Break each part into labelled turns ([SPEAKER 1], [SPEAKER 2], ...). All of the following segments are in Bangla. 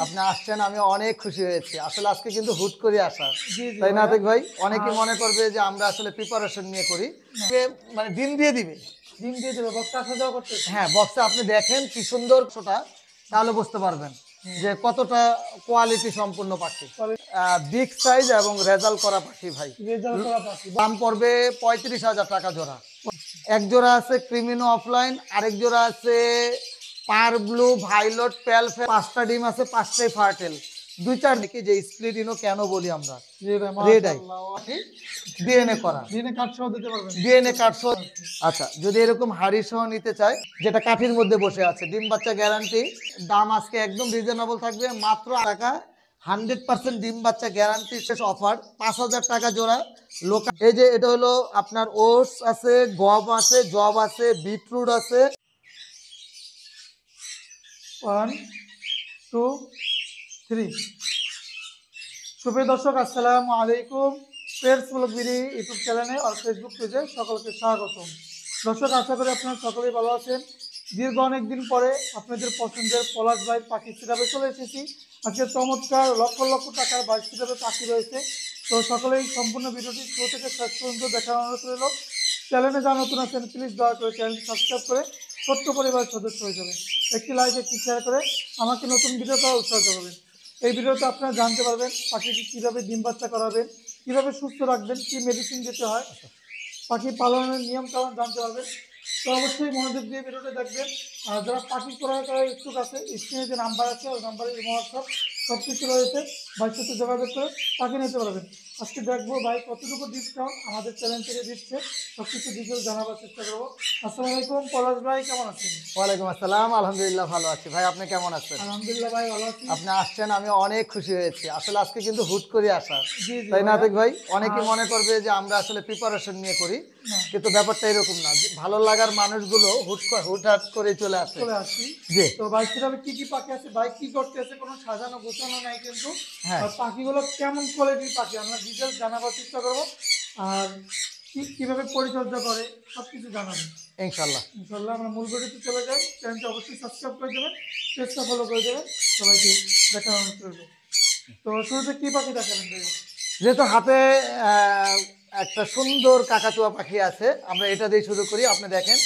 [SPEAKER 1] আপনি আসছেন, আমি অনেক খুশি হয়েছি। আসলে আজকে কিন্তু হুট করে আসা, তাই না আতিক ভাই? অনেকে মনে করবে যে আমরা আসলে প্রিপারেশন নিয়ে করি, মানে ডিম দিয়ে দিবে,
[SPEAKER 2] ডিম দিয়ে দেবে, বক্সে আসা যাওয়া করতেছে।
[SPEAKER 1] হ্যাঁ বক্সে আপনি দেখেন কি সুন্দর ছোটা, তাহলে বুঝতে পারবেন যে কতটা কোয়ালিটি সম্পূর্ণ পাখি। বিগ সাইজ এবং রেজাল্ট করা পাখি ভাই।
[SPEAKER 2] রেজাল্ট করা পাখি।
[SPEAKER 1] দাম পড়বে 35,000 টাকা জোড়া। এক জোড়া আছে ক্রিমিনো অফলাইন, আরেক জোড়া আছে পার ব্লু ভাইলট প্যালফ। 5টা ডিম আছে, 5টাই ফার্টেল। দুই চার দেখি যে স্প্লিটিনো কেন বলি আমরা, রেড আই ডিএনএ করা,
[SPEAKER 2] ডিএনএ কার্ড সহ দিতে পারবেন।
[SPEAKER 1] ডিএনএ কার্ড সহ। আচ্ছা, যদি এরকম হাড়ি সহ নিতে চায়, যেটা কাঠির মধ্যে বসে আছে, ডিম বাচ্চা গ্যারান্টি। দাম আজকে একদম রিজনেবল থাকবে, মাত্র টাকা। 100% ডিম বাচ্চা গ্যারান্টি, শেষ অফার 5,000 টাকা জোড়া। লোকাল এই যে এটা হলো আপনার ওটস আছে, গম আছে, জব আছে, বিটরুট আছে।
[SPEAKER 2] 1 2 3। সুপ্রিয় দর্শক, আসসালামু আলাইকুম। পেটস ব্লগ বিডি ইউটিউব চ্যানেলে আর ফেসবুক পেজে সকলকে স্বাগতম। দর্শক, আশা করি আপনারা সকলেই ভালো আছেন। দীর্ঘ অনেক দিন পরে আপনাদের পছন্দের পলাশ ভাই পাখি সিরাপে চলে এসেছি। আজকে চমৎকার লক্ষ লক্ষ টাকার বাইক সিরাপে পাখি রয়েছে। তো সকলেই সম্পূর্ণ ভিডিওটি শুরু থেকে শেষ পর্যন্ত দেখার অনুরোধ রইল। চ্যানেলে যা নতুন আছেন প্লিজ দয়া করে চ্যানেলটি সাবস্ক্রাইব করে ছোট্ট পরিবারের সদস্য হয়ে যাবেন। একটি লাইক, একটি শেয়ার করে আমাকে নতুন ভিডিও পাওয়া উৎসাহ করবেন। এই ভিডিওতে আপনারা জানতে পারবেন পাখিকে কীভাবে ডিম বাচ্চা করাবেন, কীভাবে সুস্থ রাখবেন, কী মেডিসিন দিতে হয়, পাখি পালনের নিয়ম কানুন জানতে পারবেন। তো অবশ্যই মনোযোগ দিয়ে ভিডিওটা দেখবেন। আর যারা পাখি ক্রয় করার ইচ্ছুক আছে, স্ক্রিনে যে নাম্বার আছে ওই নাম্বারে হোয়াটসঅ্যাপ সব কিছু রয়েছে, ভাইয়ের সাথে যোগাযোগ করে পাখি নিতে পারবেন। আজকে দেখবো ভাই কতটুকু ডিসকাউন্ট আমাদের চ্যানেল থেকে দিচ্ছে, সব কিছু ডিটেলস জানাবার চেষ্টা করবো। আসসালামু আলাইকুম পলাশ ভাই, কেমন আছেন?
[SPEAKER 1] ওয়ালাইকুম আসসালাম, আলহামদুলিল্লাহ ভালো আছি ভাই। আপনি কেমন আছেন?
[SPEAKER 2] আলহামদুলিল্লাহ ভাই, ভালো আছি।
[SPEAKER 1] আপনি আসছেন, আমি অনেক খুশি হয়েছি। আসলে আজকে কিন্তু হুট করে আসা,
[SPEAKER 2] জি জি
[SPEAKER 1] তাই না আতিক ভাই? অনেকে
[SPEAKER 2] আর-
[SPEAKER 1] মনে করবে যে আমরা আসলে প্রিপারেশন নিয়ে করি,
[SPEAKER 2] না,
[SPEAKER 1] কিন্তু ব্যাপারটা এরকম না। যে ভালো লাগার মানুষগুলো হুটহাট করে চলে আসে।
[SPEAKER 2] চলে আসি।
[SPEAKER 1] জি
[SPEAKER 2] তো ভাই কিভাবে কি কি পাখি আছে, ভাই কি করতেছে, কোনো সাজানো গোছানো নাই কিন্তু।
[SPEAKER 1] হ্যাঁ,
[SPEAKER 2] আর পাখিগুলো কেমন কোয়ালিটির পাখি আমরা ডিটেলস জানাবার চেষ্টা করবো। আর কিভাবে পরিচর্যা করে সব কিছু জানাবেন
[SPEAKER 1] ইনশাল্লাহ।
[SPEAKER 2] ইনশাল্লাহ। আমরা মূল ভিডিওতে চলে যাই। চ্যানেলটি অবশ্যই সাবস্ক্রাইব করে দেবেন, পেজটা ফলো করে দেবেন। সবাইকে দেখার অনুরোধ করবো। তো শুরুতে কি পাখি দেখাবেন ভাই?
[SPEAKER 1] যেহেতু হাতে আহ, একটা সুন্দর কাকাতুয়া পাখি আছে, আমরা এটা দিয়ে শুরু করি। আপনি দেখেন,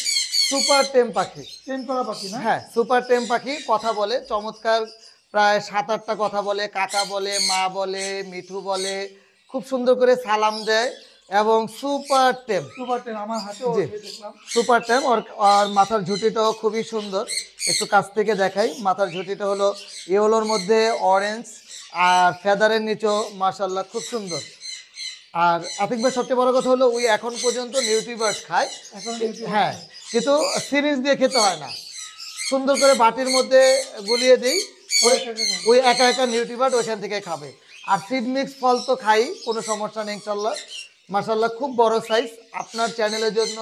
[SPEAKER 1] সুপার টেম পাখি।
[SPEAKER 2] ট্রেন করা পাখি না?
[SPEAKER 1] হ্যাঁ, সুপার টেম পাখি, কথা বলে চমৎকার। প্রায় 7-8টা কথা বলে, কাকা বলে, মা বলে, মিঠু বলে, খুব সুন্দর করে সালাম দেয় এবং সুপার টেম।
[SPEAKER 2] সুপার ট্রেন আমার হাতেও
[SPEAKER 1] জি,
[SPEAKER 2] দেখলাম।
[SPEAKER 1] সুপার টেম। আর মাথার ঝুঁটিটাও খুবই সুন্দর, একটু কাছ থেকে দেখাই। মাথার ঝুঁটিটা হলো ইয়েলোর মধ্যে অরেঞ্জ, আর ফেদারের নিচেও মাশাল্লাহ খুব সুন্দর। আর আতিক ভাই, সবচেয়ে বড় কথা হলো ওই এখন পর্যন্ত নিউট্রিবার্স খায়।
[SPEAKER 2] এখন
[SPEAKER 1] হ্যাঁ, কিন্তু সিরিঞ্জ দিয়ে খেতে হয় না, সুন্দর করে বাটির মধ্যে গুলিয়ে দিই, ওই একা একা নিউট্রিবার্ড ওইখান থেকে খাবে। আর সিড মিক্স ফল তো খাই, কোনো সমস্যা নেই ইনশাল্লাহ। মাশাল্লাহ খুব বড় সাইজ। আপনার চ্যানেলের জন্য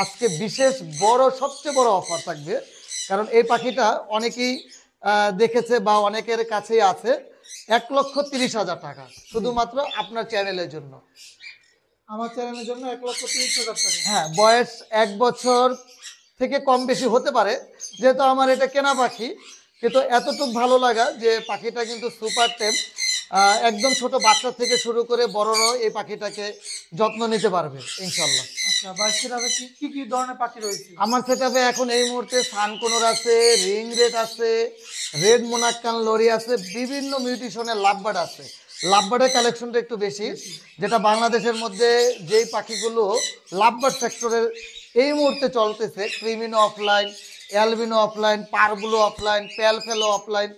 [SPEAKER 1] আজকে বিশেষ বড়, সবচেয়ে বড় অফার থাকবে, কারণ এই পাখিটা অনেকেই দেখেছে বা অনেকের কাছেই আছে। 1,30,000 টাকা শুধুমাত্র আপনার চ্যানেলের জন্য।
[SPEAKER 2] আমার চ্যানেলের জন্য 1,30,000 টাকা।
[SPEAKER 1] হ্যাঁ, বয়স 1 বছর থেকে কম বেশি হতে পারে, যেহেতু আমার এটা কেনা পাখি। কিন্তু এতটুকু ভালো লাগা যে পাখিটা কিন্তু সুপার টেম। একদম ছোট বাচ্চা থেকে শুরু করে বড়রাও এই পাখিটাকে যত্ন নিতে পারবে ইনশাল্লাহ।
[SPEAKER 2] আচ্ছা ভাই, সেটাতে কি কি কি ধরনের পাখি রয়েছে?
[SPEAKER 1] আমার সেটাপে এখন এই মুহূর্তে সানকোনর আছে, রিং রেড আছে, রেড মোনাক্কান লরি আছে, বিভিন্ন মিউটিশনের লাভবার্ড আছে। লাভবার্ডের কালেকশনটা একটু বেশি, যেটা বাংলাদেশের মধ্যে যেই পাখিগুলো লাভবার্ড সেক্টরের এই মুহূর্তে চলতেছে, ক্রিমিনো অফলাইন, অ্যালবিনো অফলাইন, পারগুলো অফলাইন, প্যালফেলো অফলাইন,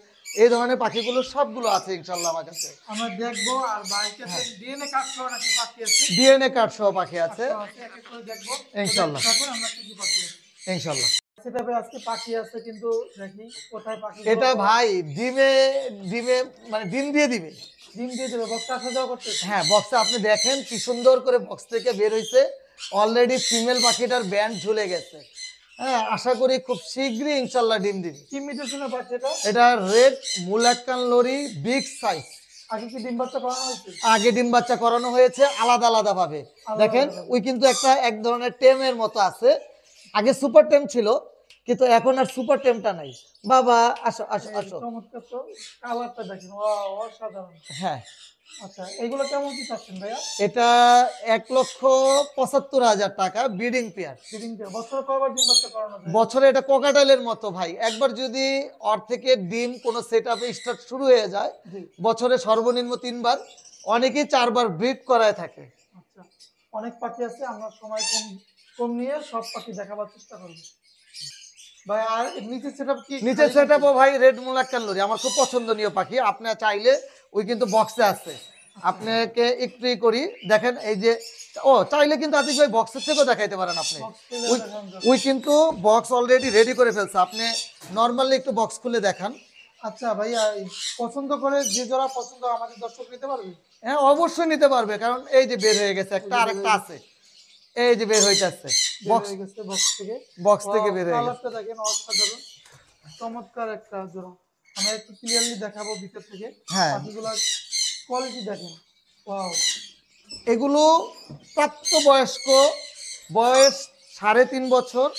[SPEAKER 1] এই ধরনের পাখিগুলো সবগুলো আছে ইনশাল্লাহ আমার কাছে।
[SPEAKER 2] আমরা দেখবো। আর বাইকের ডিএনএ কার্ড সহ নাকি পাখি আছে?
[SPEAKER 1] ডিএনএ কার্ড সহ পাখি আছে
[SPEAKER 2] এক এক করে দেখবো
[SPEAKER 1] ইনশাল্লাহ।
[SPEAKER 2] তারপর আমরা কি কি পাখি আছে
[SPEAKER 1] ইনশাল্লাহ।
[SPEAKER 2] সেটাতে আজকে পাখি আছে, কিন্তু দেখি কোথায় পাখি।
[SPEAKER 1] এটা ভাই ডিমে ডিমে মানে ডিম দিয়ে দিবে।
[SPEAKER 2] ডিম দিয়ে দেবে, বক্সে আসা যাওয়া করতেছে।
[SPEAKER 1] হ্যাঁ, বক্সে আপনি দেখেন কি সুন্দর করে বক্স থেকে বের হইছে। অলরেডি ফিমেল পাখিটার ব্যান্ড ঝুলে গেছে। হ্যাঁ, আশা করি খুব শীঘ্রই ইনশাল্লাহ ডিম দিবে।
[SPEAKER 2] কি মিউটেশনের পাখি এটা?
[SPEAKER 1] এটা রেড মুলাক্কান লরি, বিগ সাইজ।
[SPEAKER 2] আগে কি ডিম বাচ্চা করানো হয়েছে?
[SPEAKER 1] আগে ডিম বাচ্চা করানো হয়েছে আলাদা আলাদা ভাবে। দেখেন, ওই কিন্তু এক ধরনের টেমের মতো আছে। আগে সুপার টেম ছিল, কিন্তু এখন আর সুপার টেমটা নাই। বাবা আসো আসো
[SPEAKER 2] এই
[SPEAKER 1] আসো।
[SPEAKER 2] চমৎকার তো, কালারটা দেখেন, ওয়াও, অসাধারণ।
[SPEAKER 1] হ্যাঁ,
[SPEAKER 2] আচ্ছা, এগুলো কেমন কি চাচ্ছেন ভাইয়া?
[SPEAKER 1] এটা 1,75,000 টাকা ব্রিডিং পেয়ার।
[SPEAKER 2] ব্রিডিং পেয়ার বছরে কয়বার ডিম বাচ্চা করানো যায়?
[SPEAKER 1] বছরে এটা কোকাটাইলের মতো ভাই, একবার যদি ওর থেকে ডিম কোনো সেট আপে স্টার্ট শুরু হয়ে যায়,
[SPEAKER 2] জি।
[SPEAKER 1] বছরে সর্বনিম্ন 3 বার, অনেকেই 4 বার ব্রিড করায় থাকে।
[SPEAKER 2] আচ্ছা, অনেক পাখি আছে, আমরা সময় কম কম নিয়ে সব পাখি দেখাবার চেষ্টা করব। ভাই আর নিচে সেটআপ কি
[SPEAKER 1] নিচে সেট আপও ভাই রেড মুলাক্কান লরি, আমার খুব পছন্দনীয় পাখি। আপনি চাইলে ওই কিন্তু বক্সে আছে, আপনাকে একটু করি দেখেন এই যে, ও চাইলে কিন্তু আতিক ভাই বক্সের থেকেও দেখাইতে পারেন আপনি। ওই ওই কিন্তু বক্স অলরেডি রেডি করে ফেলছে, আপনি নর্মালি একটু বক্স খুলে দেখান।
[SPEAKER 2] আচ্ছা ভাইয়া, এই পছন্দ করে যে জোড়া পছন্দ আমাদের দর্শক নিতে পারবে?
[SPEAKER 1] হ্যাঁ অবশ্যই নিতে পারবে, কারণ এই যে বের হয়ে গেছে একটা, আরেকটা আছে, এই যে বের হইতেছে বক্স,
[SPEAKER 2] হয়ে গেছে বক্স থেকে।
[SPEAKER 1] বক্স থেকে বের হয়ে গেছে।
[SPEAKER 2] কালারটা দেখেন অসাধারণ, চমৎকার একটা জোড়া। আমরা একটু ক্লিয়ারলি দেখাবো ভিতর থেকে।
[SPEAKER 1] হ্যাঁ।
[SPEAKER 2] পাখিগুলোর কোয়ালিটি দেখেন, ওয়াও।
[SPEAKER 1] এগুলো প্রাপ্তবয়স্ক, বয়স 3.5 বছর,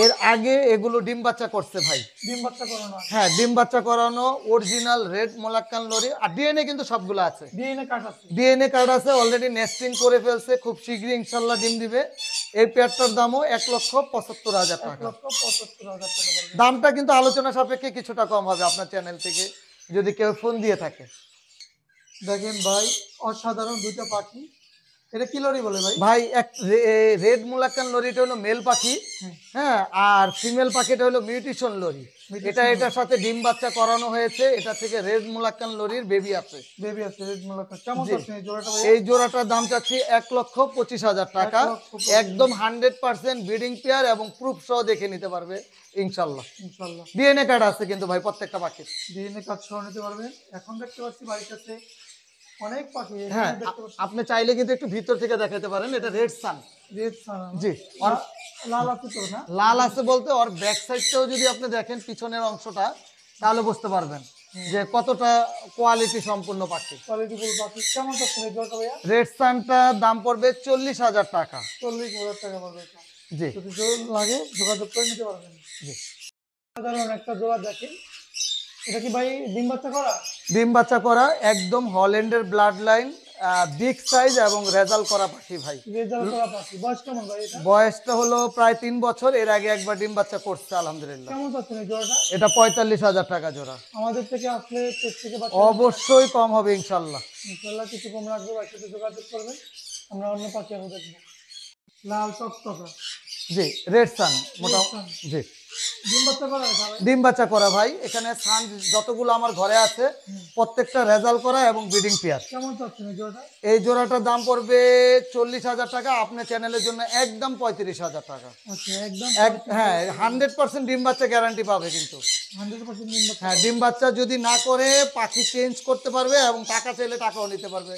[SPEAKER 1] এর আগে এগুলো ডিম বাচ্চা করছে ভাই।
[SPEAKER 2] ডিম বাচ্চা করানো আছে?
[SPEAKER 1] হ্যাঁ ডিম বাচ্চা করানো অরিজিনাল রেড মোলাক্কান লরি, আর ডিএনএ কিন্তু সবগুলো আছে,
[SPEAKER 2] ডিএনএ কার্ড আছে?
[SPEAKER 1] ডিএনএ কার্ড আছে, অলরেডি নেস্টিং করে ফেলছে, খুব শীঘ্রই ইনশাল্লাহ ডিম দিবে। এই পেয়ারটার দামও 1,75,000 টাকা।
[SPEAKER 2] 1,75,000 টাকা পড়বে।
[SPEAKER 1] দামটা কিন্তু আলোচনা সাপেক্ষে কিছুটা কম হবে আপনার চ্যানেল থেকে যদি কেউ ফোন দিয়ে থাকে।
[SPEAKER 2] দেখেন ভাই, অসাধারণ দুইটা পাখি। এটা কি লরি বলে ভাই?
[SPEAKER 1] ভাই এক রেড মুলাক্কান লরিটা হলো মেল পাখি, হ্যাঁ, আর ফিমেল পাখিটা হলো মিউটেশন লরি। এটা এটার সাথে ডিম বাচ্চা করানো হয়েছে, এটা থেকে রেড মুলাক্কান লরির বেবি আছে।
[SPEAKER 2] বেবি আছে রেড মোলাকা। কেমন
[SPEAKER 1] জি।
[SPEAKER 2] আছে এই জোড়াটা ভাই?
[SPEAKER 1] এই জোড়াটার দাম চাচ্ছি 1,25,000 টাকা,
[SPEAKER 2] 1,25,000
[SPEAKER 1] একদম 100% ব্রিডিং পেয়ার এবং প্রুফ সহ দেখে নিতে পারবে ইনশাল্লাহ।
[SPEAKER 2] ইনশাআল্লাহ।
[SPEAKER 1] ডিএনএ কার্ড আছে কিন্তু ভাই প্রত্যেকটা পাখির।
[SPEAKER 2] ডিএনএ কার্ড সহ নিতে পারবেন। এখন দেখতে পাচ্ছি বাড়ির কাছে অনেক পাখি, এখানে
[SPEAKER 1] হ্যাঁ
[SPEAKER 2] দেখতে পাচ্ছি
[SPEAKER 1] আপনি চাইলে কিন্তু একটু ভিতর থেকে দেখাতে পারেন, এটা রেড সান।
[SPEAKER 2] রেড সানা।
[SPEAKER 1] জি, আর
[SPEAKER 2] লাল আছে তো না?
[SPEAKER 1] লাল আছে বলতে ওর ব্যাক সাইডটাও যদি আপনি দেখেন পিছনের অংশটা, তাহলে বুঝতে পারবেন যে কতটা কোয়ালিটি সম্পূর্ণ পাখি।
[SPEAKER 2] কোয়ালিটিফুল পাখি। কেমন আছে এই জোড়াটা ভাইয়া?
[SPEAKER 1] রেড সানটার দাম পড়বে 40,000 টাকা।
[SPEAKER 2] 40,000 টাকা পড়বে এটা।
[SPEAKER 1] জি
[SPEAKER 2] যদি জোড়া লাগে যোগাযোগ করে নিতে পারবেন।
[SPEAKER 1] জি।
[SPEAKER 2] সাধারণ একটা জোড়া দেখেন, এটা কি ভাই ডিম বাচ্চা করা?
[SPEAKER 1] ডিম বাচ্চা করা, একদম হল্যান্ডের ব্লাড লাইন, বিগ সাইজ এবং রেজাল্ট করা পাখি ভাই।
[SPEAKER 2] রেজাল্ট করা পাখি। বয়স কেমন ভাই এটা?
[SPEAKER 1] বয়সটা হলো প্রায় 3 বছর, এর আগে একবার ডিম বাচ্চা করছে আলহামদুলিল্লাহ।
[SPEAKER 2] কেমন চাচ্ছেন এই জোড়াটা?
[SPEAKER 1] এটা 45,000 টাকা জোড়া।
[SPEAKER 2] আমাদের থেকে আসলে পেজ থেকে
[SPEAKER 1] অবশ্যই কম হবে ইনশাল্লাহ।
[SPEAKER 2] ইনশাআল্লাহ কিছু কম রাখবো, বাকি সাথে যোগাযোগ করবেন। আমরা অন্য পাখি আরো দেখবো। লাল টকটকা
[SPEAKER 1] জি রেড সান মোটা।
[SPEAKER 2] sun।
[SPEAKER 1] জি
[SPEAKER 2] ডিম বাচ্চা করা আছে ভাই?
[SPEAKER 1] ডিম বাচ্চা করা ভাই, এখানে সান যতগুলো আমার ঘরে আছে প্রত্যেকটা রেজাল্ট করা এবং ব্রিডিং পেয়ার।
[SPEAKER 2] কেমন চাচ্ছেন এই জোড়াটা?
[SPEAKER 1] এই জোড়াটার দাম পড়বে 40,000 টাকা, আপনার চ্যানেলের জন্য একদম 35,000 টাকা।
[SPEAKER 2] আচ্ছা, একদম
[SPEAKER 1] হ্যাঁ 100% ডিম বাচ্চা গ্যারান্টি পাবে কিন্তু।
[SPEAKER 2] 100% ডিম বাচ্চা।
[SPEAKER 1] হ্যাঁ ডিম বাচ্চা যদি না করে পাখি চেঞ্জ করতে পারবে এবং টাকা চাইলে টাকাও নিতে পারবে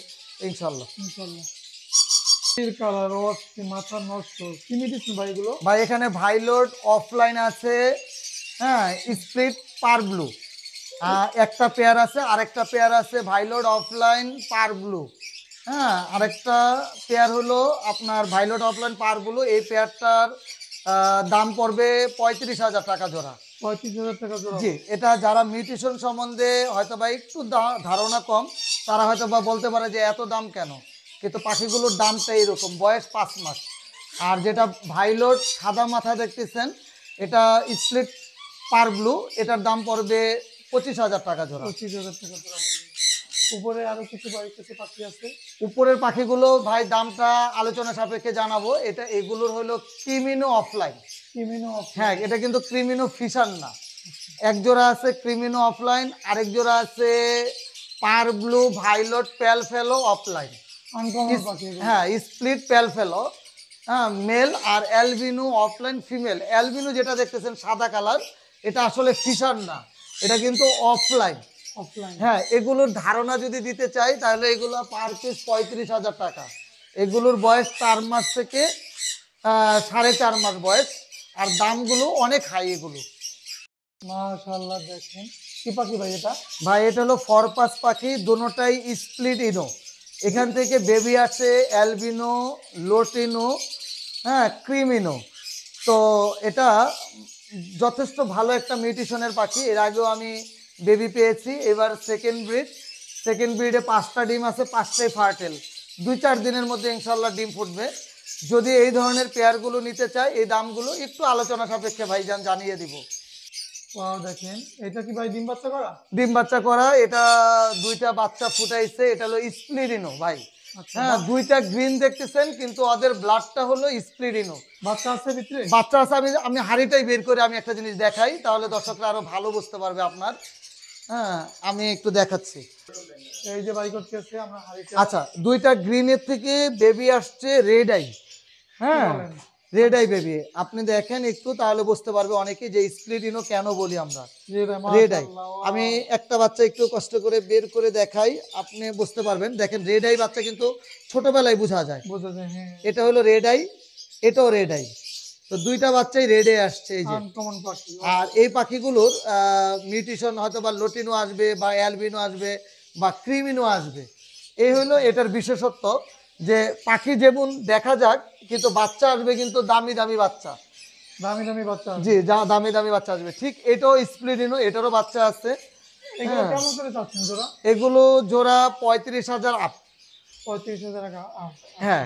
[SPEAKER 1] ইনশাল্লাহ।
[SPEAKER 2] ইনশাআল্লাহ। এর কালার অস্থি, মাথা নষ্ট। কি মেডিসিন ভাই এগুলো?
[SPEAKER 1] ভাই এখানে ভাইলোড অফলাইন আছে, হ্যাঁ স্প্লিট পার ব্লু, একটা পেয়ার আছে, আরেকটা পেয়ার আছে ভাইলোড অফলাইন পার ব্লু। হ্যাঁ আরেকটা পেয়ার হলো আপনার ভাইলোড অফলাইন পার ব্লু, এই পেয়ারটার দাম পড়বে 35,000 টাকা জোড়া।
[SPEAKER 2] 35,000 টাকা জোড়া।
[SPEAKER 1] জি, এটা যারা মিউটেশন সম্বন্ধে হয়তো বা একটু ধারণা কম, তারা হয়তো বা বলতে পারে যে এত দাম কেন, কিন্তু পাখিগুলোর দামটা এইরকম, বয়স 5 মাস। আর যেটা ভাইলোট সাদা মাথা দেখতেছেন, এটা স্প্লিট পার ব্লু, এটার দাম পড়বে 25,000 টাকা জোড়া।
[SPEAKER 2] 25,000 টাকা জোড়া পড়বে। উপরে আরো কিছু বাড়ির কাছে পাখি আছে।
[SPEAKER 1] উপরের পাখিগুলো ভাই দামটা আলোচনা সাপেক্ষে জানাবো। এটা এগুলোর হলো ক্রিমিনো অফলাইন।
[SPEAKER 2] কিমিনো
[SPEAKER 1] হ্যাঁ এটা কিন্তু ক্রিমিনো ফিশার না। এক জোড়া আছে ক্রিমিনো অফলাইন, আরেক জোড়া আছে পার ব্লু ভাইলট প্যাল ফেলো অফলাইন।
[SPEAKER 2] আনকমন পাখি এগুলো।
[SPEAKER 1] হ্যাঁ স্প্লিট প্যাল ফেলো, হ্যাঁ মেল, আর অ্যালবিনো অফলাইন ফিমেল। অ্যালবিনো যেটা দেখতেছেন সাদা কালার, এটা আসলে ফিশার না, এটা কিন্তু অফলাইন।
[SPEAKER 2] অফলাইন।
[SPEAKER 1] হ্যাঁ এগুলোর ধারণা যদি দিতে চাই তাহলে এগুলো পার পিস 35,000 টাকা। এগুলোর বয়স 4 মাস থেকে 4.5 মাস বয়স, আর দামগুলো অনেক হাই এগুলো।
[SPEAKER 2] মাশাআল্লাহ, দেখেন কি পাখি ভাই এটা?
[SPEAKER 1] ভাই এটা হলো ফরপাস পাখি, দুটোটাই স্প্লিট ইনো। এখান থেকে বেবি আছে অ্যালবিনো, লোটিনো, হ্যাঁ ক্রিমিনো। তো এটা যথেষ্ট ভালো একটা মিউটেশনের পাখি। এর আগেও আমি বেবি পেয়েছি। এবার সেকেন্ড ব্রিডে 5টা ডিম আছে, 5টাই ফার্টেল। 2-4 দিনের মধ্যে ইনশাল্লাহ ডিম ফুটবে। যদি এই ধরনের পেয়ারগুলো নিতে চাই, এই দামগুলো একটু আলোচনা সাপেক্ষে ভাইজান জানিয়ে দিব।
[SPEAKER 2] ওয়াও, দেখেন এটা কি ভাই ডিম বাচ্চা করা?
[SPEAKER 1] ডিম বাচ্চা করা, এটা 2টা বাচ্চা ফুটাইছে। এটা হলো স্প্লিডিনো ভাই।
[SPEAKER 2] আচ্ছা,
[SPEAKER 1] হ্যাঁ, 2টা গ্রিন দেখতেছেন, কিন্তু ওদের ব্লাডটা হলো স্প্লিডিনো।
[SPEAKER 2] বাচ্চা আছে ভিতরে?
[SPEAKER 1] বাচ্চা আছে। আমি হাড়িটাই বের করে আমি একটা জিনিস দেখাই, তাহলে দর্শকরা আরো ভালো বুঝতে পারবে আপনার। হ্যাঁ, আমি একটু দেখাচ্ছি।
[SPEAKER 2] এই যে বাই করতেছে আমরা হাড়িটা।
[SPEAKER 1] আচ্ছা, 2টা গ্রিনের থেকে বেবি আসছে রেড আই। হ্যাঁ,
[SPEAKER 2] বলেন?
[SPEAKER 1] Red eye baby. আপনি দেখেন একটু, তাহলে বুঝতে পারবে অনেকে যে স্প্লিডিনো কেন বলি আমরা
[SPEAKER 2] জি ভাই,
[SPEAKER 1] রেড আই।
[SPEAKER 2] মাশাআল্লাহ,
[SPEAKER 1] আমি একটা বাচ্চা একটু কষ্ট করে বের করে দেখাই, আপনি বুঝতে পারবেন। দেখেন, রেড আই বাচ্চা কিন্তু ছোটবেলায় বোঝা যায়।
[SPEAKER 2] বোঝা যায়। হ্যাঁ,
[SPEAKER 1] এটা হলো রেড আই, এটাও রেড আই। তো 2টা বাচ্চাই রেডে আসছে এই যে।
[SPEAKER 2] আনকমন পাখি।
[SPEAKER 1] আর এই পাখিগুলোর মিউটেশন হয়তো বা লটিনো আসবে, বা অ্যালবিনো আসবে, বা ক্রিমিনো আসবে। এই হলো এটার বিশেষত্ব, যে পাখি যেমন দেখা যাক, কিন্তু বাচ্চা আসবে কিন্তু দামি দামি বাচ্চা।
[SPEAKER 2] দামি দামি বাচ্চা আছে।
[SPEAKER 1] জি, যা দামি দামি বাচ্চা আসবে। ঠিক এটাও স্প্লিডিনো, এটারও বাচ্চা আছে।
[SPEAKER 2] এগুলো
[SPEAKER 1] হ্যাঁ,
[SPEAKER 2] কেমন করে চাচ্ছেন জোড়া?
[SPEAKER 1] এগুলো জোড়া 35,000 আপ।
[SPEAKER 2] 35,000 টাকা।
[SPEAKER 1] হ্যাঁ,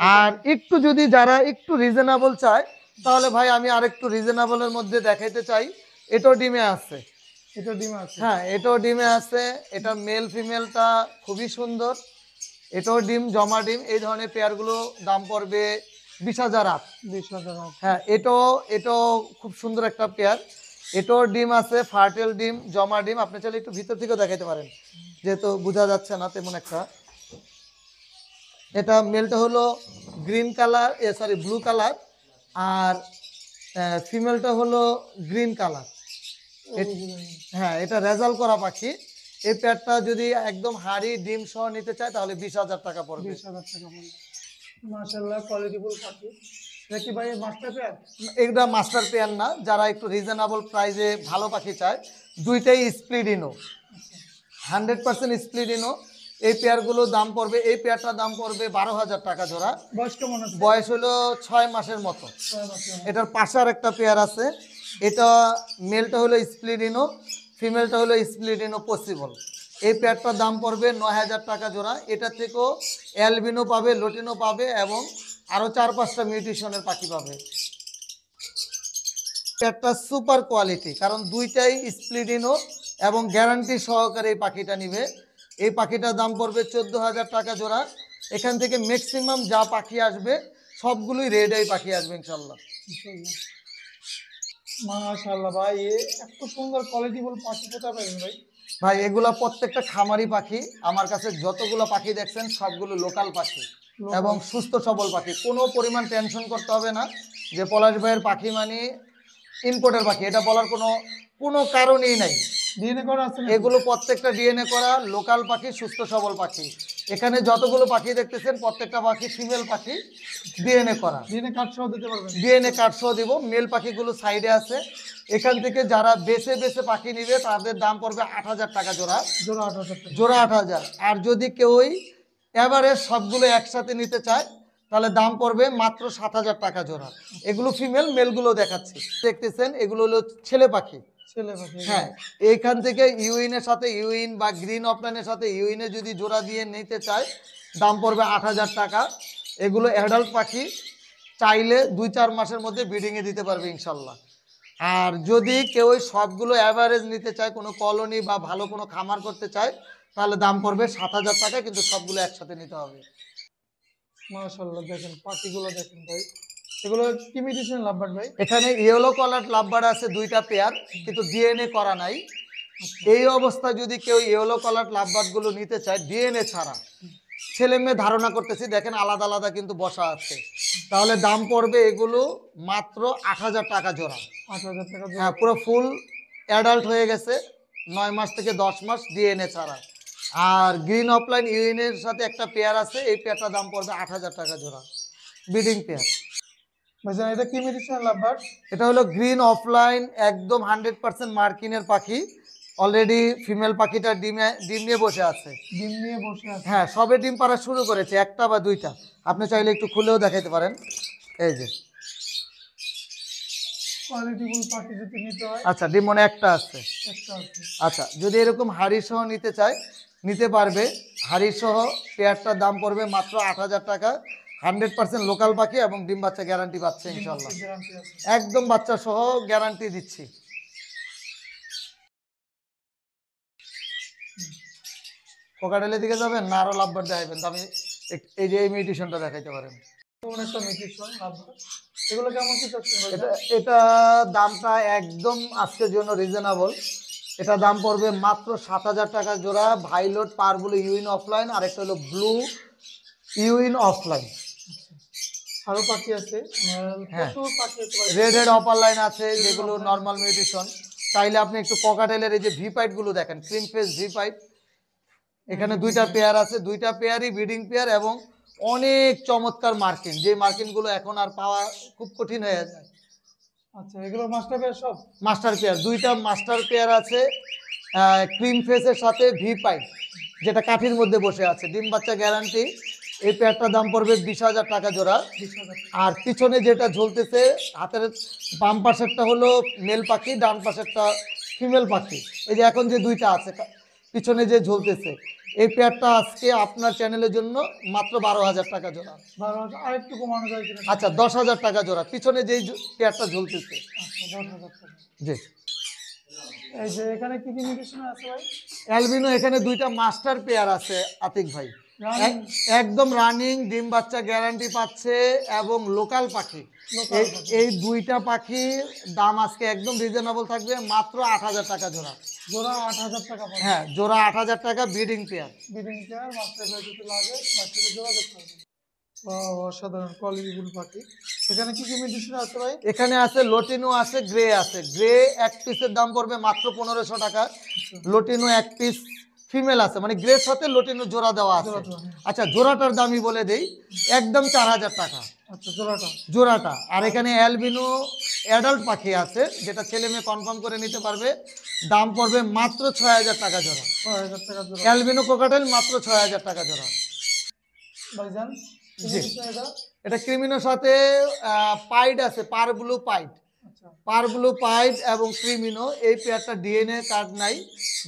[SPEAKER 1] আর একটু যদি যারা একটু রিজনেবল চায়, তাহলে ভাই আমি আরেকটু রিজনেবলের মধ্যে দেখাইতে চাই। এটাও ডিমে আছে।
[SPEAKER 2] এটা ডিম আছে?
[SPEAKER 1] হ্যাঁ, এটাও ডিমে আছে। এটা মেল ফিমেলটা খুবই সুন্দর। এটাও ডিম, জমা ডিম। এই ধরনের পেয়ারগুলো দাম পড়বে 20,000 আপ।
[SPEAKER 2] 20,000 টাকা।
[SPEAKER 1] হ্যাঁ, এটাও খুব সুন্দর একটা পেয়ার। এটাও ডিম আছে, ফার্টেল ডিম, জমা ডিম। আপনি চাইলে একটু ভিতর থেকেও দেখাইতে পারেন, যেহেতু বোঝা যাচ্ছে না তেমন একটা। এটা মেলটা হলো green colour, sorry blue colour, আর ফিমেলটা হলো গ্রিন কালার। হ্যাঁ, এটা রেজাল্ট করা পাখি। এই পেয়ারটা যদি একদম হাড়ি ডিম সহ নিতে চায়, তাহলে 20,000 টাকা পড়বে।
[SPEAKER 2] 20,000 টাকা পড়বে। মাশাআল্লাহ, কোয়ালিটিফুল পাখি। এটা কি ভাই মাস্টার পেয়ার?
[SPEAKER 1] এগুলা মাস্টার পেয়ার না, যারা একটু রিজনেবল প্রাইসে ভালো পাখি চায়। 2টাই স্প্লিডিনো, 100% স্প্লিডিনো। এই পেয়ারগুলো দাম পড়বে, এই পেয়ারটার দাম পড়বে 12,000 টাকা জোড়া।
[SPEAKER 2] বয়স কেমন আছে?
[SPEAKER 1] বয়স হলো 6 মাসের মতো।
[SPEAKER 2] 6 মাসের।
[SPEAKER 1] এটার পাশে আর একটা পেয়ার আছে। এটা মেলটা হলো স্প্লিডিনো, ফিমেলটা হলো স্প্লিডিনো পসিবল। এই পেয়ারটার দাম পড়বে 9,000 টাকা জোড়া। এটা থেকেও অ্যালবিনো পাবে, লটিনো পাবে, এবং আরও 4-5টা মিউটেশনের পাখি পাবে। পেয়ারটা সুপার কোয়ালিটি, কারণ 2টাই স্প্লিডিনো, এবং গ্যারান্টি সহকারে এই পাখিটা নিবে। এই পাখিটার দাম পড়বে 14,000 টাকা জোড়া। এখান থেকে ম্যাক্সিমাম যা পাখি আসবে সবগুলোই রেড আই পাখি আসবে ইনশাল্লাহ।
[SPEAKER 2] মাশাআল্লাহ ভাই, এত সুন্দর কোয়ালিটিফুল পাখি কোথায় পাবেন ভাই?
[SPEAKER 1] ভাই, এগুলা প্রত্যেকটা খামারি পাখি। আমার কাছে যতগুলো পাখি দেখছেন সবগুলো লোকাল পাখি এবং সুস্থ সবল পাখি। কোনো পরিমাণ টেনশন করতে হবে না যে পলাশ ভাইয়ের পাখি মানে ইম্পোর্টের পাখি, এটা বলার কোনো কারণই নাই।
[SPEAKER 2] ডিএনএ করা আছে না?
[SPEAKER 1] এগুলো প্রত্যেকটা ডিএনএ করা লোকাল পাখি, সুস্থ সবল পাখি। এখানে যতগুলো পাখি দেখতেছেন প্রত্যেকটা পাখি ফিমেল পাখি, ডিএনএ করা।
[SPEAKER 2] ডিএনএ কার্ড সহ দিতে পারবেন?
[SPEAKER 1] ডিএনএ কার্ড সহ দিব। মেল পাখিগুলো সাইডে আছে। এখান থেকে যারা বেছে বেছে পাখি নিবে তাদের দাম পড়বে 8,000 টাকা জোড়া।
[SPEAKER 2] জোড়া 8,000 টাকা।
[SPEAKER 1] জোড়া 8,000। আর যদি কেউই এভারেজ সবগুলো একসাথে নিতে চায়, তাহলে দাম পড়বে মাত্র 7,000 টাকা জোড়া। এগুলো ফিমেল, মেলগুলো দেখাচ্ছি। দেখতেছেন এগুলো হলো ছেলে পাখি।
[SPEAKER 2] ছেলে পাখি।
[SPEAKER 1] হ্যাঁ, এইখান থেকে ইউইনের সাথে ইউইন বা গ্রিন অফলাইনের সাথে ইউইনে যদি জোড়া দিয়ে নিতে চায়, দাম পড়বে 8,000 টাকা। এগুলো অ্যাডাল্ট পাখি, চাইলে 2-4 মাসের মধ্যে ব্রিডিংয়ে দিতে পারবে ইনশাল্লাহ। আর যদি কেউ সবগুলো অ্যাভারেজ নিতে চায়, কোনো কলোনি বা ভালো কোনো খামার করতে চায়, তাহলে দাম পড়বে 7,000 টাকা, কিন্তু সবগুলো একসাথে নিতে হবে।
[SPEAKER 2] মাশাআল্লাহ, দেখেন পাখিগুলো দেখেন ভাই। এগুলো কি মিউটেশন লাভবার্ড ভাই?
[SPEAKER 1] এখানে ইয়েলো কালার লাভবার্ড আছে 2টা পেয়ার, কিন্তু ডিএনএ করা নাই। এই অবস্থায় যদি কেউ ইয়েলো কালার লাভবার্ড গুলো নিতে চায় ডিএনএ ছাড়া, ছেলে মেয়ে ধারণা করতেছি, দেখেন আলাদা আলাদা কিন্তু বসা আছে, তাহলে দাম পড়বে এগুলো মাত্র 8,000 টাকা জোড়া।
[SPEAKER 2] 8,000 টাকা জোড়া।
[SPEAKER 1] হ্যাঁ, পুরো ফুল অ্যাডাল্ট হয়ে গেছে, 9 মাস থেকে 10 মাস ডিএনএ ছাড়া। আর গ্রিন অফলাইন ইউএনের সাথে একটা পেয়ার আছে, এই পেয়ারটার দাম পড়বে 8,000 টাকা জোড়া, ব্রিডিং পেয়ার।
[SPEAKER 2] ভাইজান এটা কি মিউটেশন লাভবার্ড?
[SPEAKER 1] এটা হলো গ্রিন অফলাইন, একদম 100% মার্কিনের পাখি। অলরেডি ফিমেল পাখিটা ডিম নিয়ে বসে আছে।
[SPEAKER 2] ডিম নিয়ে বসে আছে?
[SPEAKER 1] হ্যাঁ, সবে ডিম পাড়া শুরু করেছে, একটা বা 2টা। আপনি চাইলে একটু খুলেও দেখাইতে পারেন। এই যে
[SPEAKER 2] কোয়ালিটিফুল পাখি যদি নিতে হয়
[SPEAKER 1] আচ্ছা, ডিম মনে একটা আছে।
[SPEAKER 2] একটা আছে।
[SPEAKER 1] আচ্ছা, যদি এরকম হাড়ি সহ নিতে চায় নিতে পারবে। হাড়ি সহ পেয়ারটার দাম পড়বে মাত্র 8,000 টাকা। 100% লোকাল পাখি এবং ডিম বাচ্চা গ্যারান্টি পাচ্ছে ইনশাল্লাহ।
[SPEAKER 2] গ্যারান্টি আছে।
[SPEAKER 1] একদম বাচ্চা সহ গ্যারান্টি দিচ্ছি। কোকাটেলের দিকে যাবেন না আরো লাভবার দেখাবেন? তো আমি এই যে এই মিউটেশনটা দেখাইতে পারেন।
[SPEAKER 2] কোন একটা মিউটেশন লাভবার, এগুলো কেমন কি চাচ্ছেন ভাই?
[SPEAKER 1] এটা দামটা একদম আজকের জন্য রিজনেবল। এটা দাম পড়বে মাত্র 7,000 টাকা জোড়া। ভাইলোট পারগুলো ইউইন অফলাইন, আর একটা হলো ব্লু ইউইন অফলাইন।
[SPEAKER 2] আরো পাখি আছে,
[SPEAKER 1] হ্যাঁ,
[SPEAKER 2] প্রচুর পাখি আছে ভাই।
[SPEAKER 1] রেড হেড অপার লাইন আছে যেগুলো নর্মাল মিউটেশন। চাইলে আপনি একটু ককাটেলের এই যে ভি পাইট গুলো দেখেন, ক্রিম ফেস ভি পাইট। এখানে দুইটা পেয়ার আছে, দুইটা পেয়ারই ব্রিডিং পেয়ার এবং অনেক চমৎকার মার্কিং, যে মার্কিং গুলো এখন আর পাওয়া খুব কঠিন হয়ে যায়।
[SPEAKER 2] আচ্ছা, এগুলো মাস্টার পেয়ার সব?
[SPEAKER 1] মাস্টার পেয়ার, দুইটা মাস্টার পেয়ার আছে ক্রিম ফেসের সাথে ভি পাইট, যেটা কাঠির মধ্যে বসে আছে, ডিম বাচ্চা গ্যারান্টি। এই পেয়ারটার দাম পড়বে 20,000 টাকা জোড়া।
[SPEAKER 2] 20,000।
[SPEAKER 1] আর পিছনে যেটা ঝুলতেছে হাতের বাম পাশেরটা হলো মেল পাখি, ডান পাশেরটা ফিমেল পাখি। এই যে এখন যে দুইটা আছে পিছনে যে ঝুলতেছে, এই পেয়ারটা আজকে আপনার চ্যানেলের জন্য মাত্র 12,000 টাকা জোড়া।
[SPEAKER 2] 12,000 আর একটু কমানো যায় কিনা?
[SPEAKER 1] আচ্ছা, 10,000 টাকা জোড়া পিছনে যেই পেয়ারটা ঝুলতেছে।
[SPEAKER 2] আচ্ছা, 10,000 টাকা।
[SPEAKER 1] জি।
[SPEAKER 2] এই যে এখানে কি কি মিউটেশন আছে ভাই?
[SPEAKER 1] অ্যালবিনো এখানে দুইটা মাস্টার পেয়ার আছে আতিক ভাই।
[SPEAKER 2] Running?
[SPEAKER 1] একদম রানিং, ডিম বাচ্চা গ্যারান্টি পাচ্ছে এবং লোকাল পাখি।
[SPEAKER 2] Local পাখি।
[SPEAKER 1] এই দুইটা পাখির দাম আজকে একদম রিজনেবল থাকবে, মাত্র 8,000 টাকা জোড়া।
[SPEAKER 2] জোড়া 8,000 টাকা পড়বে।
[SPEAKER 1] হ্যাঁ, জোড়া 8,000 টাকা, breeding pair.
[SPEAKER 2] Breeding pair, master pair যদি লাগে মাস্টারে যোগাযোগ করবেন। অসাধারণ কোয়ালিটিফুল পাখি। এখানে কি কি মিউটেশন আছে ভাই?
[SPEAKER 1] এখানে আছে লটিনো আছে, গ্রে আছে। গ্রে এক পিসের দাম পড়বে মাত্র 1,500 টাকা। লটিনো এক পিস ফিমেল আছে, মানে গ্রের সাথে লটিনো জোড়া দেওয়া আছে।
[SPEAKER 2] জোড়া দেওয়া, হ্যাঁ।
[SPEAKER 1] আচ্ছা, জোড়াটার দামই বলে দেই, একদম 4,000 টাকা
[SPEAKER 2] আচ্ছা, জোড়াটা।
[SPEAKER 1] জোড়াটা। আর এখানে অ্যালবিনো অ্যাডাল্ট পাখি আছে, যেটা ছেলে মেয়ে কনফার্ম করে নিতে পারবে। দাম পড়বে মাত্র 6,000 টাকা জোড়া।
[SPEAKER 2] 6,000 টাকা জোড়া।
[SPEAKER 1] অ্যালবিনো কোকাটেল মাত্র 6,000 টাকা জোড়া।
[SPEAKER 2] ভাইজান, কি
[SPEAKER 1] জি।
[SPEAKER 2] মিউটেশন এটা?
[SPEAKER 1] এটা ক্রিমিনোর সাথে পাইড আছে, পার ব্লু পাইড।
[SPEAKER 2] আচ্ছা,
[SPEAKER 1] পার ব্লু পাইড এবং ক্রিমিনো, এই পেয়ারটা ডিএনএ কার্ড নাই।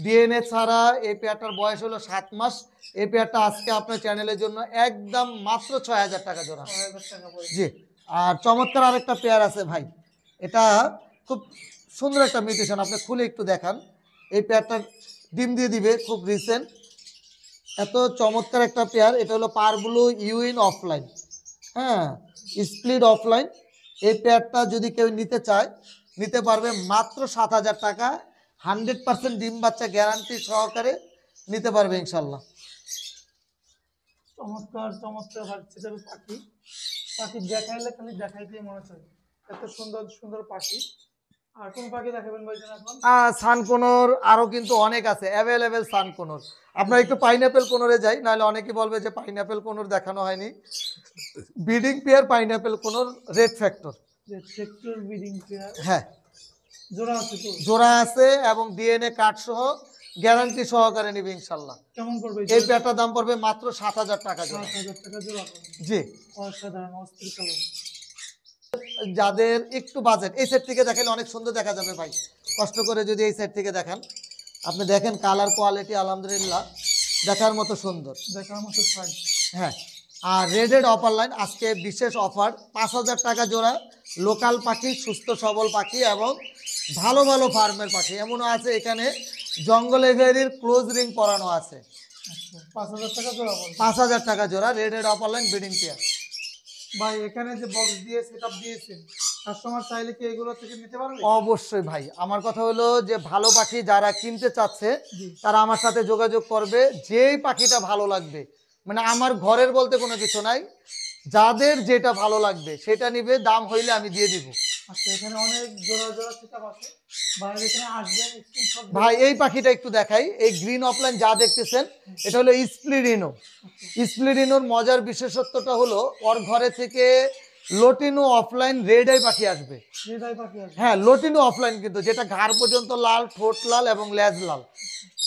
[SPEAKER 1] ডিএনএ ছাড়া এই পেয়ারটার বয়স হলো 7 মাস। এই পেয়ারটা আজকে আপনার চ্যানেলের জন্য একদম মাত্র 6,000 টাকা জোড়া।
[SPEAKER 2] 6,000 টাকা পড়বে।
[SPEAKER 1] জি। আর চমৎকার আরেকটা পেয়ার আছে ভাই, এটা খুব সুন্দর একটা মিউটেশন, আপনি খুলে একটু দেখান। এই পেয়ারটা ডিম দিয়ে দিবে খুব রিসেন্ট। এত চমৎকার একটা পেয়ার, এটা হলো পার ব্লু ইউইন অফলাইন। হ্যাঁ, স্প্লিট অফলাইন। এই পেয়ারটা যদি কেউ নিতে চায় নিতে পারবে মাত্র 7,000 টাকা। 100% ডিম বাচ্চা গ্যারান্টি সহকারে নিতে পারবে ইনশাল্লাহ।
[SPEAKER 2] চমৎকার চমৎকার বাচ্চাদের পাখি। পাখি দেখাইলে খালি দেখাইতেই মনে চায়, এত সুন্দর সুন্দর পাখি। আর কোন পাখি দেখাবেন ভাইজান এখন?
[SPEAKER 1] সানকোনর আরও কিন্তু অনেক আছে, অ্যাভেলেবেল সানকোনর। আপনার একটু পাইনাপেল কোনরে যাই, নাহলে অনেকে বলবে যে পাইনাপেল কোনর দেখানো হয়নি। Breeding pair pineapple কোনর red factor.
[SPEAKER 2] যে সেক্টর ব্রিডিং পেয়ার,
[SPEAKER 1] হ্যাঁ,
[SPEAKER 2] জোড়া আছে তো?
[SPEAKER 1] জোড়া আছে এবং ডিএনএ কার্ড সহ গ্যারান্টি সহকারে নিবে ইনশাল্লাহ।
[SPEAKER 2] কেমন পড়বে
[SPEAKER 1] এই পেয়ারটার দাম পড়বে মাত্র 7,000 টাকা জোড়া।
[SPEAKER 2] 7,000 টাকা জোড়া পড়বে।
[SPEAKER 1] জি।
[SPEAKER 2] অসাধারণ অস্থির কালার।
[SPEAKER 1] যাদের একটু বাজেট, এই সেট থেকে দেখালে অনেক সুন্দর দেখা যাবে ভাই। কষ্ট করে যদি এই সেট থেকে দেখান, আপনি দেখেন কালার কোয়ালিটি আলহামদুলিল্লাহ দেখার মতো সুন্দর।
[SPEAKER 2] দেখার মতো সাইজ।
[SPEAKER 1] হ্যাঁ। আর রেডেড অফার লাইন আজকে বিশেষ অফার, 5,000 টাকা জোড়া। লোকাল পাখি, সুস্থ সবল পাখি এবং ভালো ভালো ফার্মের পাখি। এমনও আছে এখানে জঙ্গল এভিয়ারির ক্লোজ রিং পরানো আছে।
[SPEAKER 2] আচ্ছা, 5,000 টাকা জোড়া পড়বে।
[SPEAKER 1] 5,000 টাকা জোড়া, রেডেড অফার লাইন ব্রিডিং পেয়ার।
[SPEAKER 2] ভাই, এখানে যে বক্স দিয়ে সেটআপ দিয়েছেন, কাস্টমার চাইলে কি এগুলো থেকে নিতে পারবে?
[SPEAKER 1] অবশ্যই ভাই, আমার কথা হলো যে ভালো পাখি যারা কিনতে চাচ্ছে
[SPEAKER 2] জি।
[SPEAKER 1] তারা আমার সাথে যোগাযোগ করবে। যেই পাখিটা ভালো লাগবে, মানে আমার ঘরের বলতে কোনো কিছু নাই, যাদের যেটা ভালো লাগবে সেটা নিবে, দাম হইলে আমি দিয়ে দিব।
[SPEAKER 2] আচ্ছা, এখানে অনেক জোড়া জোড়া সেটআপ আছে। ভাই এখানে আসবেন, স্ক্রিনশট
[SPEAKER 1] ভাই এই পাখিটা একটু দেখাই। এই গ্রিন অফলাইন যা দেখতেছেন এটা হলো স্প্লিডিনো। স্প্লিডিনোর মজার বিশেষত্বটা হলো ওর ঘরে থেকে লটিনো অফলাইন রেড আই পাখি আসবে।
[SPEAKER 2] হৃদয় পাখি আসবে।
[SPEAKER 1] হ্যাঁ, লটিনো অফলাইন কিন্তু, যেটা ঘাড় পর্যন্ত লাল, ঠোঁট লাল এবং লেজ লাল।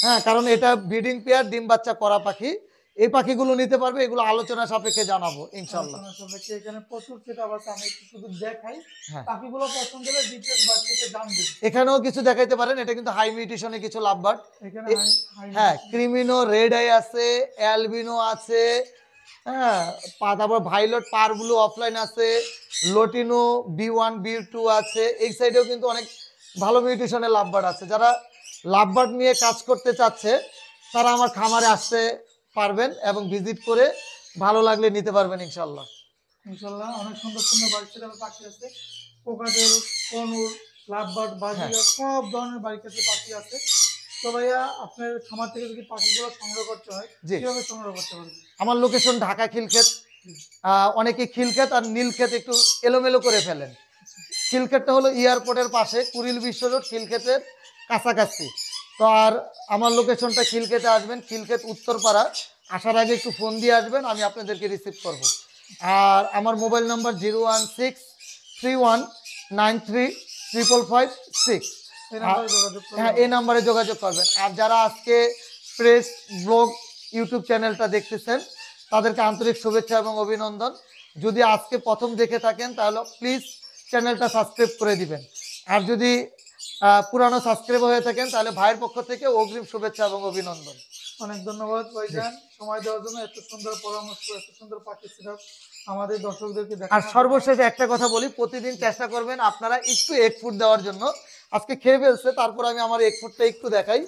[SPEAKER 1] হ্যাঁ, কারণ এটা ব্রিডিং পেয়ার, ডিম বাচ্চা করা পাখি। এই পাখিগুলো নিতে পারবে, এগুলো আলোচনা সাপেক্ষে জানাবো ইনশাল্লাহ।
[SPEAKER 2] আলোচনা সাপেক্ষে এখানে প্রচুর সেটআপ আছে, আমি একটু শুধু দেখাই,
[SPEAKER 1] হ্যাঁ,
[SPEAKER 2] পাখিগুলো পছন্দ হলে ডিটেইলস বাস থেকে জানবে।
[SPEAKER 1] এখানেও কিছু দেখাইতে পারেন, এটা কিন্তু হাই মিউটেশনে কিছু লাভবার্ড।
[SPEAKER 2] এখানে হাই হাই
[SPEAKER 1] হ্যাঁ, ক্রিমিনো রেড আই আছে, অ্যালবিনো আছে, হ্যাঁ, তারপর ভাইলট পার ব্লু অফলাইন আছে, লোটিনো B1 B2 আছে। এই সাইডেও কিন্তু অনেক ভালো মিউটেশনের লাভবার্ড আছে। যারা লাভবার্ড নিয়ে কাজ করতে চাচ্ছে তারা আমার খামারে আসতে পারবেন এবং ভিজিট করে ভালো লাগলে নিতে পারবেন ইনশাল্লাহ।
[SPEAKER 2] ইনশাআল্লাহ অনেক সুন্দর সুন্দর বাড়ি সেটআপের পাখি আছে, কোকাটেল, কনুর, লাভবার্ড, বাজিগার, সব ধরনের বাড়ির কাছে পাখি আছে। তো ভাইয়া আপনার খামার থেকে যদি পাখিগুলো সংগ্রহ করতে হয়
[SPEAKER 1] জি,
[SPEAKER 2] কিভাবে সংগ্রহ করতে পারবেন?
[SPEAKER 1] আমার লোকেশন ঢাকা খিলক্ষেত। অনেকে খিলক্ষেত আর নীলক্ষেত একটু এলোমেলো করে ফেলেন। খিলক্ষেতটা হলো এয়ারপোর্টের পাশে, কুড়িল বিশ্ব রোড, খিলক্ষেতের কাছাকাছি। তো আর আমার লোকেশনটা খিলক্ষেতে আসবেন, খিলক্ষেত উত্তরপাড়া। আসার আগে একটু ফোন দিয়ে আসবেন, আমি আপনাদেরকে রিসিভ করব। আর আমার মোবাইল নাম্বার 01631935556।
[SPEAKER 2] এই নাম্বারে যোগাযোগ করবেন।
[SPEAKER 1] হ্যাঁ, এই নাম্বারে যোগাযোগ করবেন। আর যারা আজকে প্রেস ব্লগ ইউটিউব চ্যানেলটা দেখতেছেন তাদেরকে আন্তরিক শুভেচ্ছা এবং অভিনন্দন। যদি আজকে প্রথম দেখে থাকেন তাহলে প্লিজ চ্যানেলটা সাবস্ক্রাইব করে দিবেন। আর যদি পুরানো সাবস্ক্রাইব হয়ে থাকেন তাহলে ভাইয়ের পক্ষ থেকে অগ্রিম শুভেচ্ছা এবং অভিনন্দন।
[SPEAKER 2] অনেক ধন্যবাদ ভাইজান সময় দেওয়ার জন্য, এত সুন্দর পরামর্শ, এত সুন্দর পাখি সেটআপ আমাদের দর্শকদেরকে
[SPEAKER 1] আর
[SPEAKER 2] দেখানোর জন্য।
[SPEAKER 1] সর্বশেষে একটা কথা বলি, প্রতিদিন চেষ্টা করবেন আপনারা একটু এগ ফুড দেওয়ার জন্য। আজকে খেয়ে ফেলছে, তারপর আমি আমার এগ ফুডটা একটু দেখাই।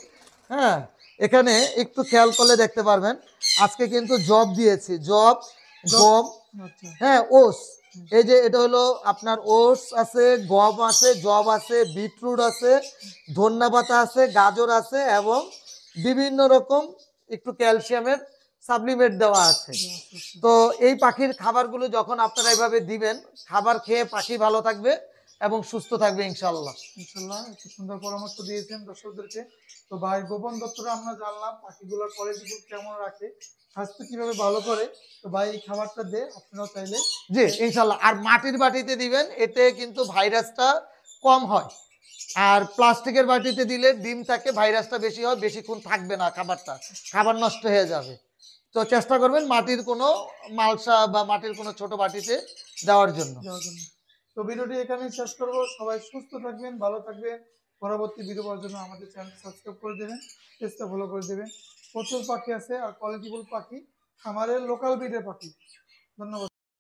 [SPEAKER 1] হ্যাঁ, এখানে একটু খেয়াল করলে দেখতে পারবেন আজকে কিন্তু জব দিয়েছি, জব, গম,
[SPEAKER 2] আচ্ছা,
[SPEAKER 1] হ্যাঁ, ওটস। এই যে এটা হলো আপনার ওটস আছে, গম আছে, জব আছে, বিটরুট আছে, ধন্যা পাতা আছে, গাজর আছে এবং বিভিন্ন রকম একটু ক্যালসিয়ামের সাপ্লিমেন্ট দেওয়া আছে। তো এই পাখির খাবারগুলো যখন আপনারা এইভাবে দিবেন, খাবার খেয়ে পাখি ভালো থাকবে এবং সুস্থ থাকবে ইনশাল্লাহ।
[SPEAKER 2] ইনশাল্লাহ এত সুন্দর পরামর্শ দিয়েছেন দর্শকদেরকে। তো ভাই গোপন দপ্তরে আমরা জানলাম পাখিগুলোর কোয়ালিটি কেমন রাখে, স্বাস্থ্য কিভাবে ভালো করে। তো ভাই এই খাবারটা দে আপনারাও চাইলে।
[SPEAKER 1] জি ইনশাল্লাহ। আর মাটির বাটিতে দিবেন, এতে কিন্তু ভাইরাসটা কম হয়। আর প্লাস্টিকের বাটিতে দিলে ডিম থাকে, ভাইরাসটা বেশি হয়, বেশিক্ষণ থাকবে না খাবারটা, খাবার নষ্ট হয়ে যাবে। তো চেষ্টা করবেন মাটির কোনো মালসা বা মাটির কোনো ছোট বাটিতে দেওয়ার জন্য।
[SPEAKER 2] দেওয়ার জন্য। তো ভিডিওটি এখানেই শেষ করবো, সবাই সুস্থ থাকবেন, ভালো থাকবেন। পরবর্তী ভিডিও পাওয়ার জন্য আমাদের চ্যানেল সাবস্ক্রাইব করে দেবেন, পেজটা ফলো করে দেবেন। প্রচুর পাখি আছে আর কোয়ালিটিফুল পাখি, আমাদের লোকাল ব্রিডের পাখি। ধন্যবাদ।